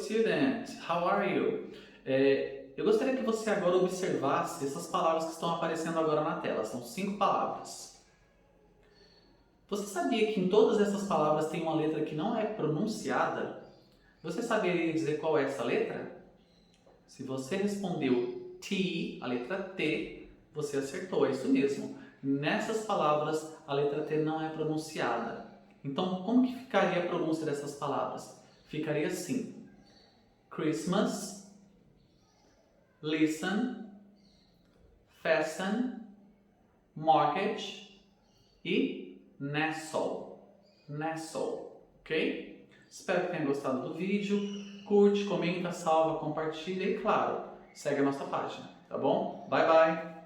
student, how are you? Eu gostaria que você agora observasse essas palavras que estão aparecendo agora na tela. São 5 palavras. Você sabia que em todas essas palavras tem uma letra que não é pronunciada? Você saberia dizer qual é essa letra? Se você respondeu T, a letra T, você acertou, é isso mesmo. Nessas palavras, a letra T não é pronunciada. Então, como que ficaria a pronúncia dessas palavras? Ficaria assim: Christmas, listen, fasten, mortgage e nestle. Nestle, ok? Espero que tenha gostado do vídeo. Curte, comenta, salva, compartilha e, claro, segue a nossa página, tá bom? Bye, bye!